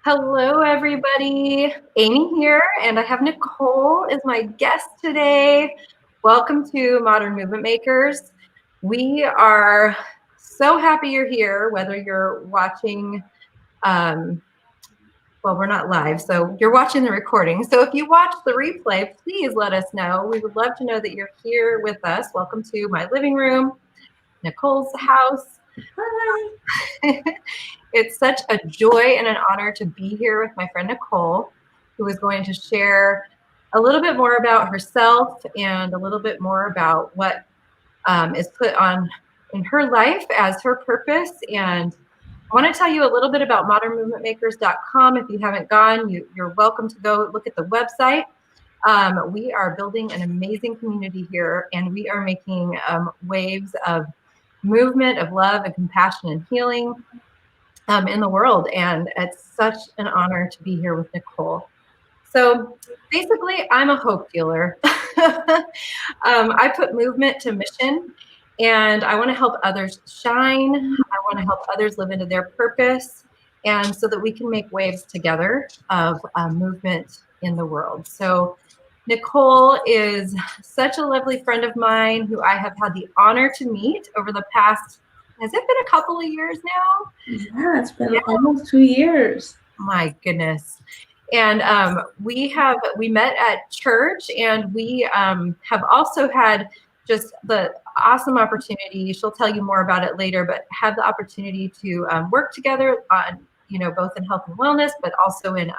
Hello, everybody. Amy here, and I have Nicole as my guest today. Welcome to Modern Movement Makers. We are so happy you're here, whether you're watching, well, we're not live, so you're watching the recording. So if you watch the replay, please let us know. We would love to know that you're here with us. Welcome to my living room, Nicole's house. Hi. It's such a joy and an honor to be here with my friend Nicole, who is going to share a little bit more about herself and a little bit more about what is put on in her life as her purpose. And I want to tell you a little bit about modernmovementmakers.com. If you haven't gone, you're welcome to go look at the website. We are building an amazing community here, and we are making waves of movement, of love and compassion and healing in the world. And it's such an honor to be here with Nicole. So basically, I'm a hope dealer. I put movement to mission, and I want to help others shine. I want to help others live into their purpose, and so that we can make waves together of movement in the world. So Nicole is such a lovely friend of mine who I have had the honor to meet over the past, has it been a couple of years now? Yeah, it's been almost 2 years. My goodness. And we met at church, and we have also had just the awesome opportunity. She'll tell you more about it later, but have the opportunity to work together on, both in health and wellness, but also in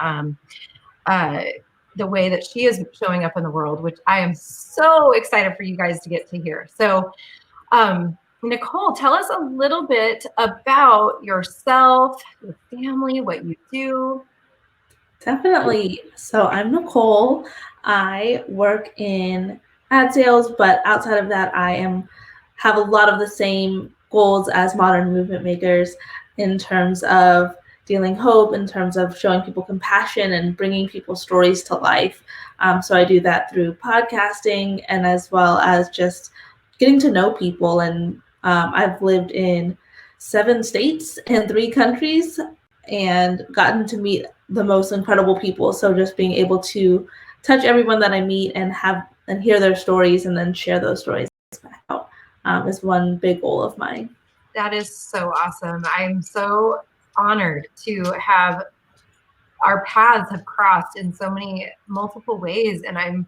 the way that she is showing up in the world, which I am so excited for you guys to get to hear. So, Nicole, tell us a little bit about yourself, your family, what you do. Definitely. So I'm Nicole. I work in ad sales, but outside of that, have a lot of the same goals as modern movement makers in terms of dealing hope, in terms of showing people compassion and bringing people's stories to life. So I do that through podcasting and as well as just getting to know people. And I've lived in 7 states and 3 countries and gotten to meet the most incredible people. So just being able to touch everyone that I meet and hear their stories and then share those stories back out is one big goal of mine. That is so awesome. I'm so honored to have our paths have crossed in so many multiple ways, and I'm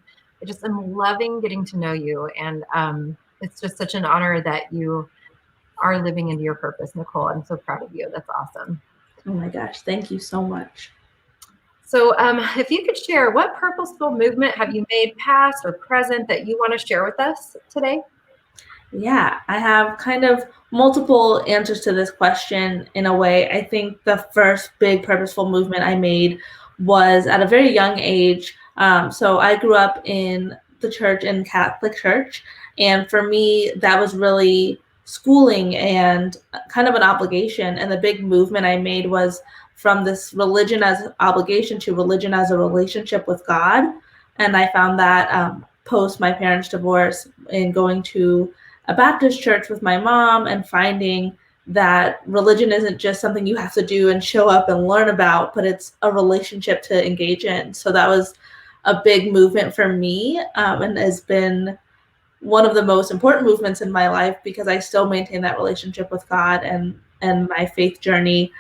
loving getting to know you. And it's just such an honor that you are living into your purpose, Nicole. I'm so proud of you. That's awesome. Oh my gosh, thank you so much. So if you could share, what purposeful movement have you made past or present that you want to share with us today? Yeah, I have kind of multiple answers to this question in a way. I think the first big purposeful movement I made was at a very young age. So I grew up in the church, in Catholic church. And for me, that was really schooling and kind of an obligation. And the big movement I made was from this religion as obligation to religion as a relationship with God. And I found that post my parents' divorce in going to a Baptist church with my mom and finding that religion isn't just something you have to do and show up and learn about, but it's a relationship to engage in. So that was a big movement for me and has been one of the most important movements in my life because I still maintain that relationship with God, and my faith journey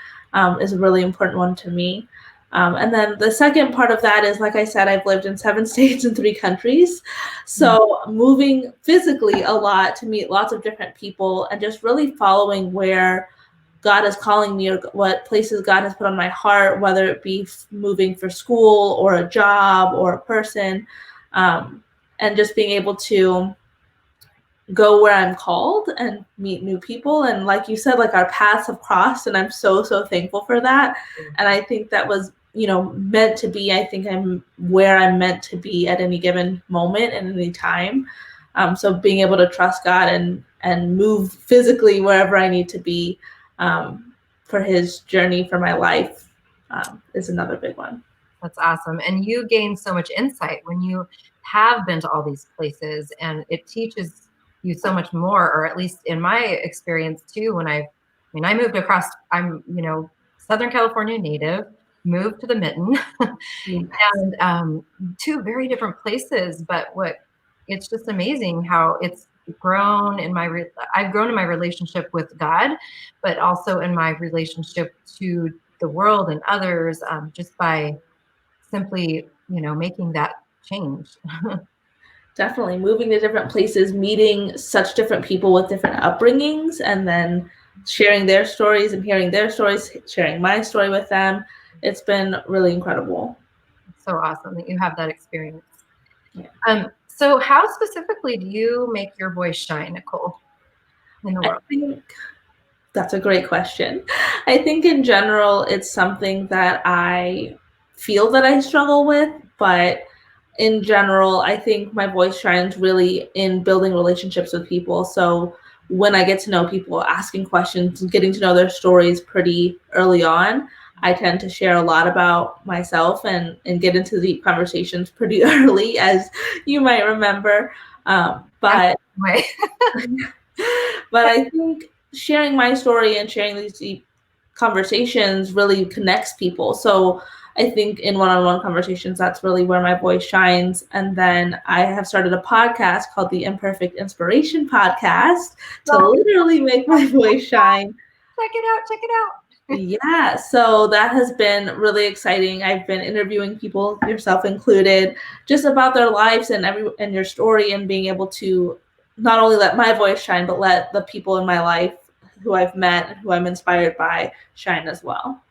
is a really important one to me. And then the second part of that is, like I said, I've lived in 7 states and 3 countries. So moving physically a lot to meet lots of different people and just really following where God is calling me or what places God has put on my heart, whether it be moving for school or a job or a person, and just being able to go where I'm called and meet new people. And like you said, like our paths have crossed, and I'm so thankful for that. And I think that was, meant to be. I think I'm where I'm meant to be at any given moment and any time. So being able to trust God and move physically wherever I need to be for his journey for my life is another big one. That's awesome. And you gain so much insight when you have been to all these places, and it teaches you so much more, or at least in my experience too, when I moved across, I'm, Southern California native, moved to the Mitten, Yes. and two very different places. But it's just amazing how it's grown I've grown in my relationship with God, but also in my relationship to the world and others, just by simply, making that change. Definitely moving to different places, meeting such different people with different upbringings, and then sharing their stories and hearing their stories, sharing my story with them. It's been really incredible. It's so awesome that you have that experience. Yeah. So how specifically do you make your voice shine, Nicole, in the I world? think that's a great question. I think in general, it's something that I feel that I struggle with, but in general, I think my voice shines really in building relationships with people. So when I get to know people, asking questions, and getting to know their stories pretty early on, I tend to share a lot about myself and get into deep conversations pretty early, as you might remember. I'm But the same way. but I think sharing my story and sharing these deep conversations really connects people. So I think in one-on-one conversations, that's really where my voice shines. And then I have started a podcast called the Imperfect Inspiration Podcast to So literally make my voice shine. check it out, check it out. Yeah, so that has been really exciting. I've been interviewing people, yourself included, just about their lives and your story, and being able to not only let my voice shine, but let the people in my life who I've met and who I'm inspired by shine as well.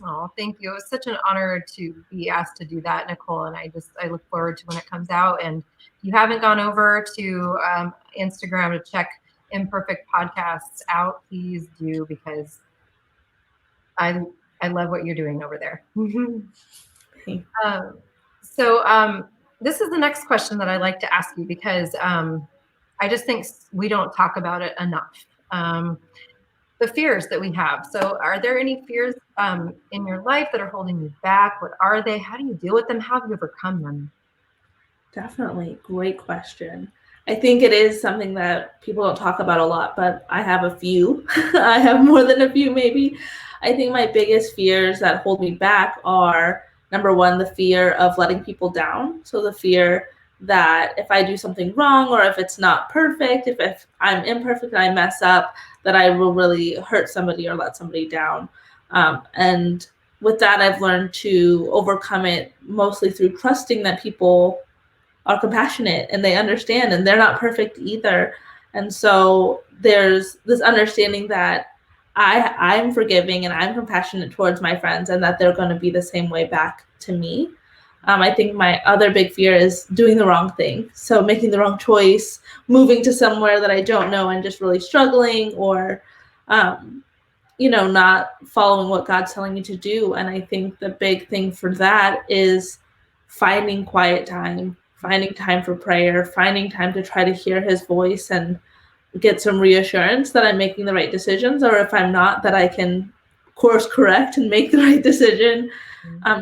Oh, thank you. It was such an honor to be asked to do that, Nicole. And I look forward to when it comes out. And if you haven't gone over to Instagram to check Imperfect Podcasts out, please do, because I I love what you're doing over there. um, so this is the next question that I like to ask you, because I just think we don't talk about it enough. The fears that we have. So, are there any fears in your life that are holding you back? What are they? How do you deal with them? How have you overcome them? Definitely. Great question. I think it is something that people don't talk about a lot, but I have a few. I have more than a few, maybe. I think my biggest fears that hold me back are number one, the fear of letting people down. So the fear that if I do something wrong or if it's not perfect, if I'm imperfect and I mess up, that I will really hurt somebody or let somebody down. And with that, I've learned to overcome it mostly through trusting that people are compassionate and they understand and they're not perfect either. And so there's this understanding that I'm forgiving and I'm compassionate towards my friends and that they're going to be the same way back to me. I think my other big fear is doing the wrong thing. So making the wrong choice, moving to somewhere that I don't know and just really struggling, or not following what God's telling you to do. And I think the big thing for that is finding quiet time, finding time for prayer, finding time to try to hear his voice and get some reassurance that I'm making the right decisions, or if I'm not, that I can course correct and make the right decision.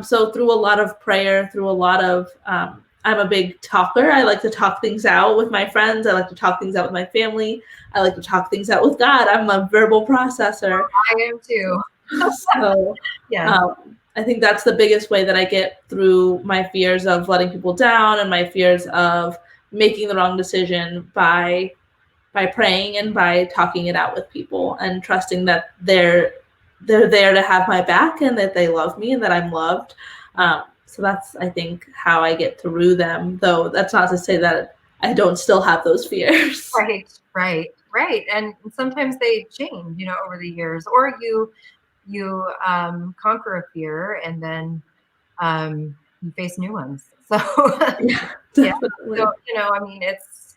So through a lot of prayer, through a lot of, I'm a big talker. I like to talk things out with my friends. I like to talk things out with my family. I like to talk things out with God. I'm a verbal processor. I am too. So Yes. I think that's the biggest way that I get through my fears of letting people down and my fears of making the wrong decision by praying and by talking it out with people and trusting that they're there to have my back and that they love me and that I'm loved. So that's, I think, how I get through them, though that's not to say that I don't still have those fears. Right. And sometimes they change, over the years, or you conquer a fear, and then you face new ones. So Yeah, yeah. definitely. So I mean, it's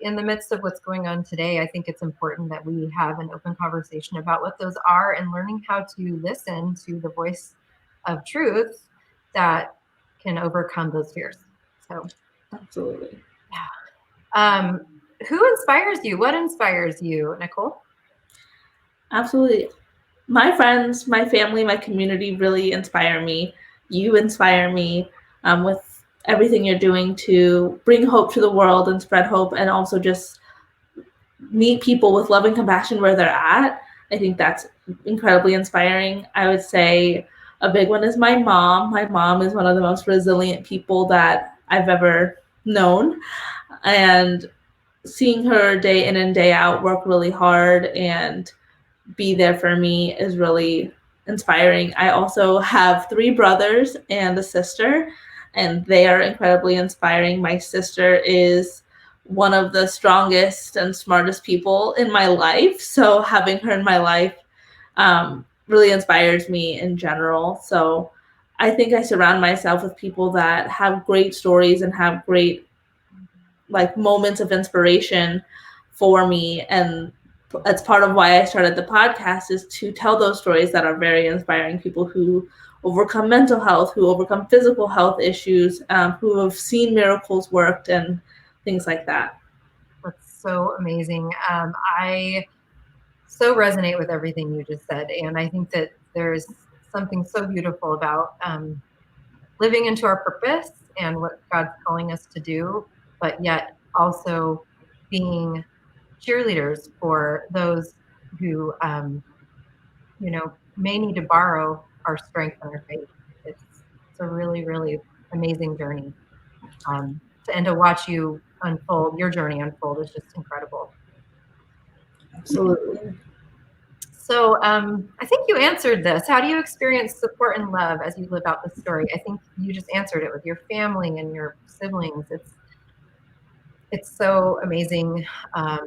in the midst of what's going on today. I think it's important that we have an open conversation about what those are, and learning how to listen to the voice of truth that can overcome those fears. So Absolutely. yeah. Who inspires you? What inspires you, Nicole? Absolutely. My friends, my family, my community really inspire me. You inspire me with everything you're doing to bring hope to the world and spread hope, and also just meet people with love and compassion where they're at. I think that's incredibly inspiring. I would say A big one is my mom. My mom is one of the most resilient people that I've ever known. And seeing her day in and day out work really hard and be there for me is really inspiring. I also have three brothers and a sister, and they are incredibly inspiring. My sister is one of the strongest and smartest people in my life. So having her in my life really inspires me in general. So I think I surround myself with people that have great stories and have great like moments of inspiration for me, and that's part of why I started the podcast, is to tell those stories that are very inspiring. People who overcome mental health, who overcome physical health issues, who have seen miracles worked and things like that. That's so amazing. I so resonate with everything you just said, and I think that there's something so beautiful about living into our purpose and what God's calling us to do, but yet also being cheerleaders for those who, may need to borrow our strength and our faith. It's a really, really amazing journey. And to watch you unfold, your journey unfold, is just incredible. Absolutely. So I think you answered this. How do you experience support and love as you live out the story? I think you just answered it with your family and your siblings. It's so amazing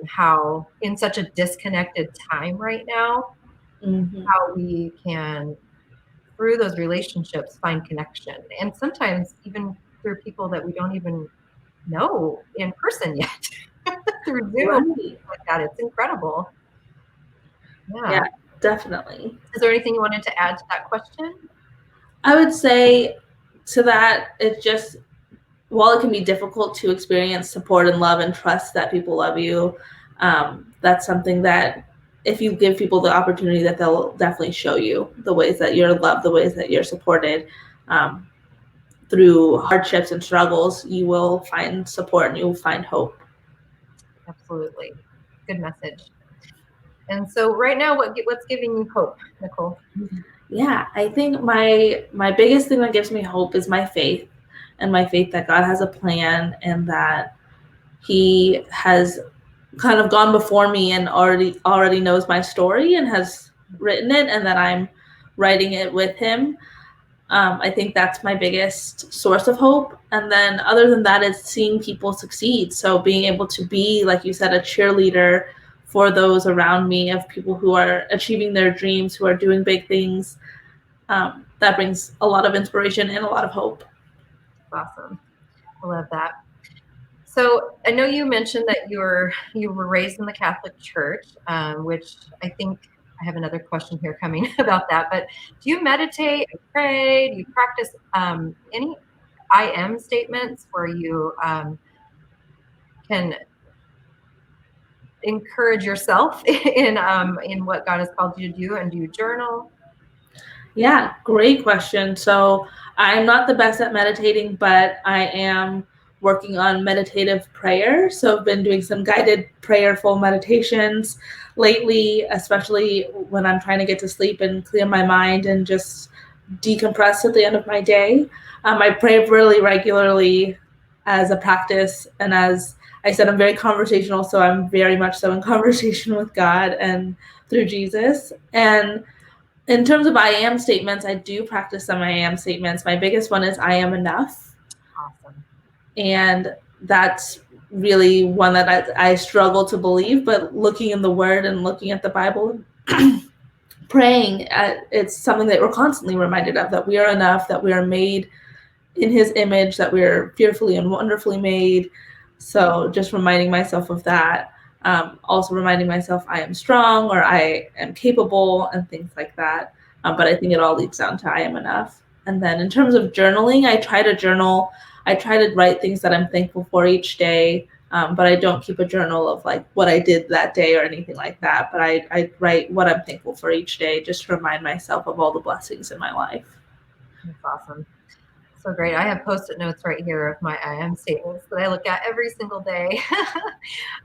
how in such a disconnected time right now, Mm-hmm. how we can, through those relationships, find connection. And sometimes even through people that we don't even know in person yet, through Zoom, Right. like that. It's incredible. Yeah. Yeah, definitely. Is there anything you wanted to add to that question? I would say to that, it's just, while it can be difficult to experience support and love and trust that people love you, that's something that if you give people the opportunity, that they'll definitely show you the ways that you're loved, the ways that you're supported. Um, Through hardships and struggles, you will find support and you will find hope. Absolutely. Good message. And so right now, what's giving you hope, Nicole? Yeah, I think my biggest thing that gives me hope is my faith, and my faith that God has a plan and that He has kind of gone before me and already knows my story and has written it, and that I'm writing it with him. I think that's my biggest source of hope. And then other than that, it's seeing people succeed. So being able to be, like you said, a cheerleader for those around me, of people who are achieving their dreams, who are doing big things, that brings a lot of inspiration and a lot of hope. Awesome. I love that. So I know you mentioned that you were raised in the Catholic Church, which I think I have another question here coming about that. But do you meditate and pray? Do you practice any I am statements where you can encourage yourself in what God has called you to do? And do you journal? Yeah, great question. So I'm not the best at meditating, but I am working on meditative prayer. So I've been doing some guided prayerful meditations lately, especially when I'm trying to get to sleep and clear my mind and just decompress at the end of my day. I pray really regularly as a practice. And as I said, I'm very conversational. So I'm very much so in conversation with God and through Jesus. And in terms of I am statements, I do practice some I am statements. My biggest one is I am enough. Awesome. And that's really one that I struggle to believe, but looking in the Word and looking at the Bible, praying, it's something that we're constantly reminded of, that we are enough, that we are made in His image, that we are fearfully and wonderfully made. So just reminding myself of that. Also reminding myself I am strong, or I am capable, and things like that. But I think it all leads down to I am enough. And then in terms of journaling, I try to journal. I try to write things that I'm thankful for each day. But I don't keep a journal of like what I did that day or anything like that. But I write what I'm thankful for each day, just to remind myself of all the blessings in my life. That's awesome. So great. I have post-it notes right here of my I am statements that I look at every single day.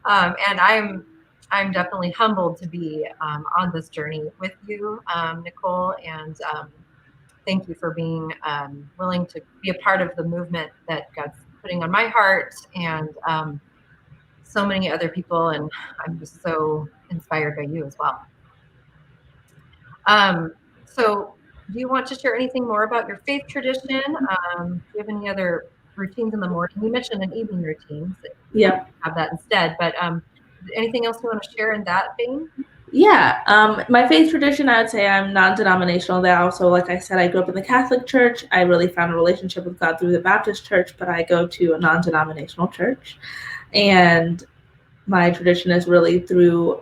And I'm definitely humbled to be on this journey with you, Nicole. And thank you for being willing to be a part of the movement that God's putting on my heart and so many other people. And I'm just so inspired by you as well. So do you want to share anything more about your faith tradition? Do you have any other routines in the morning? You mentioned an evening routine, so you don't Yeah. have that instead, but anything else you want to share in that vein? Yeah, my faith tradition, I would say I'm non-denominational. That also, like I said, I grew up in the Catholic Church. I really found a relationship with God through the Baptist Church, but I go to a non-denominational church. And my tradition is really through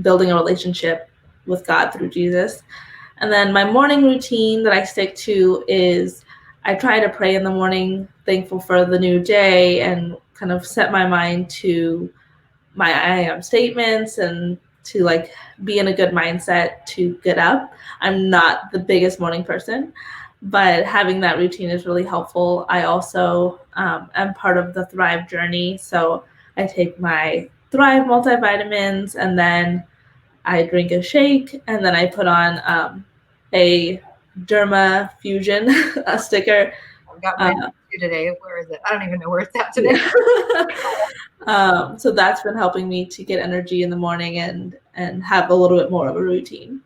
building a relationship with God through Jesus. And then my morning routine that I stick to is I try to pray in the morning, thankful for the new day, and kind of set my mind to my I am statements and to like be in a good mindset to get up. I'm not the biggest morning person, but having that routine is really helpful. I also am part of the Thrive journey. So I take my Thrive multivitamins and then I drink a shake and then I put on a Derma Fusion a sticker. I've got Uh, mine too today. Where is it? I don't even know where it's at today. yeah. So that's been helping me to get energy in the morning and have a little bit more of a routine.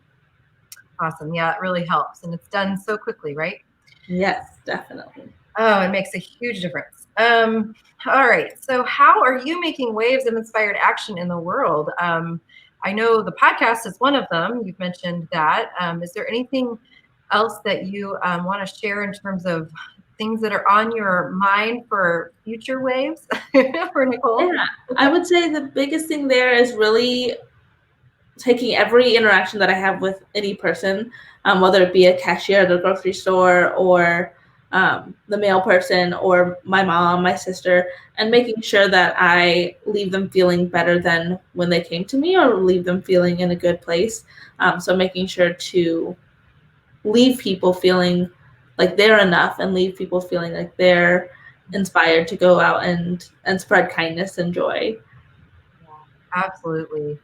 Awesome. Yeah, it really helps. And it's done so quickly, right? Yes, definitely. Oh, it makes a huge difference. All right. So, how are you making waves of inspired action in the world? I know the podcast is one of them. You've mentioned that. Is there anything else that you want to share in terms of things that are on your mind for future waves for Nicole? Yeah, I would say the biggest thing there is really taking every interaction that I have with any person, whether it be a cashier at the grocery store or the mail person or my mom, my sister, and making sure that I leave them feeling better than when they came to me or leave them feeling in a good place. So making sure to leave people feeling like they're enough and leave people feeling like they're inspired to go out and spread kindness and joy. Yeah, absolutely.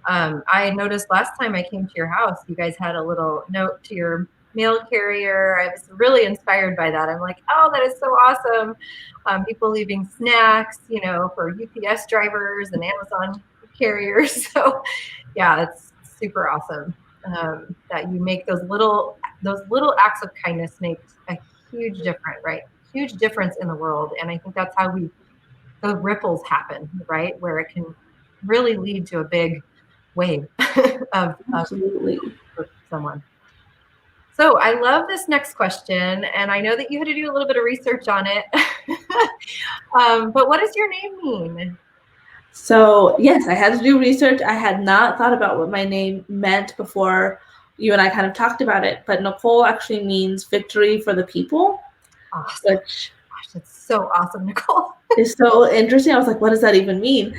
I noticed last time I came to your house, you guys had a little note to your mail carrier. I was really inspired by that. I'm like, oh, that is so awesome. People leaving snacks, for UPS drivers and Amazon carriers. So, yeah, it's super awesome that you make those little acts of kindness make a huge difference, right? Huge difference in the world, and I think that's how the ripples happen, right? Where it can really lead to a big wave of Absolutely. for someone. So I love this next question, and I know that you had to do a little bit of research on it. But what does your name mean? So, yes, I had to do research. I had not thought about what my name meant before you and I kind of talked about it, but Nicole actually means victory for the people, Awesome. which Gosh, that's so awesome, Nicole. is so interesting. I was like, what does that even mean?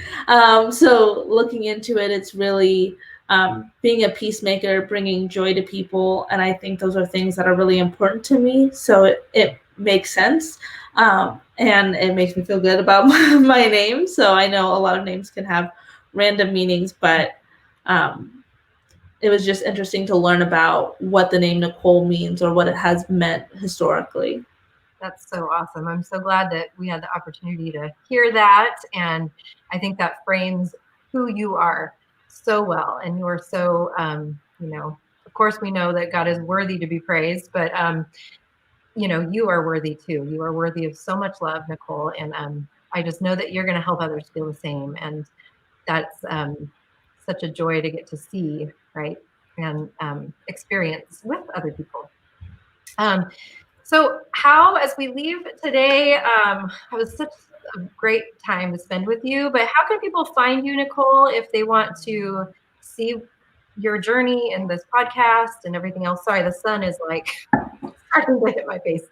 So, looking into it, it's really being a peacemaker, bringing joy to people. And I think those are things that are really important to me. So, it makes sense. And it makes me feel good about my name. So, I know a lot of names can have random meanings, but um, it was just interesting to learn about what the name Nicole means or what it has meant historically. That's so awesome. I'm so glad that we had the opportunity to hear that. And I think that frames who you are so well. And you're so, of course, we know that God is worthy to be praised, but, you are worthy too. You are worthy of so much love, Nicole. And I just know that you're going to help others feel the same. And that's such a joy to get to see, right? And experience with other people. So, how, as we leave today, it was such a great time to spend with you, but how can people find you, Nicole, if they want to see your journey and this podcast and everything else? Sorry, the sun is like starting to hit my face.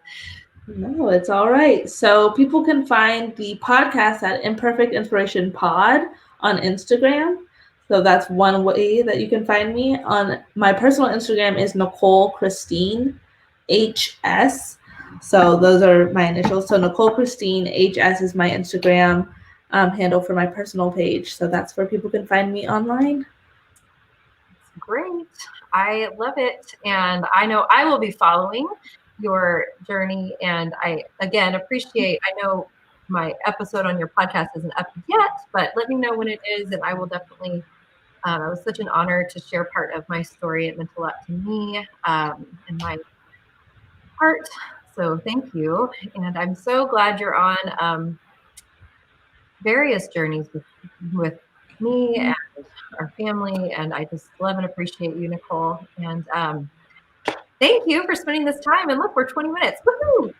No, it's all right. So people can find the podcast at Imperfect Inspiration Pod on Instagram. So that's one way that you can find me. On my personal Instagram is Nicole Christine HS. So those are my initials. So Nicole Christine HS is my Instagram handle for my personal page. So that's where people can find me online. Great. I love it. And I know I will be following your journey. And I, again, appreciate, I know my episode on your podcast isn't up yet, but let me know when it is. And I will definitely, it was such an honor to share part of my story. It meant a lot to me and my heart. So thank you. And I'm so glad you're on various journeys with me and our family. And I just love and appreciate you, Nicole. And thank you for spending this time. And look, we're 20 minutes. Woohoo!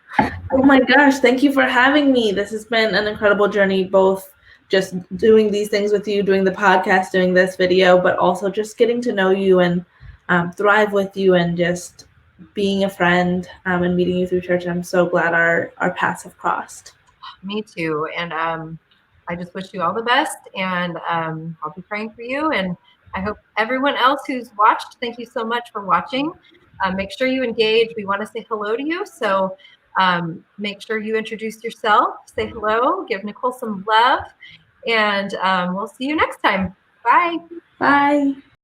Oh my gosh, thank you for having me. This has been an incredible journey, both just doing these things with you, doing the podcast, doing this video, but also just getting to know you and thrive with you and just being a friend and meeting you through church. I'm so glad our paths have crossed. Me too. And I just wish you all the best. And I'll be praying for you. And I hope everyone else who's watched, thank you so much for watching. Make sure you engage. We want to say hello to you. So make sure you introduce yourself, say hello, give Nicole some love. And we'll see you next time. Bye. Bye.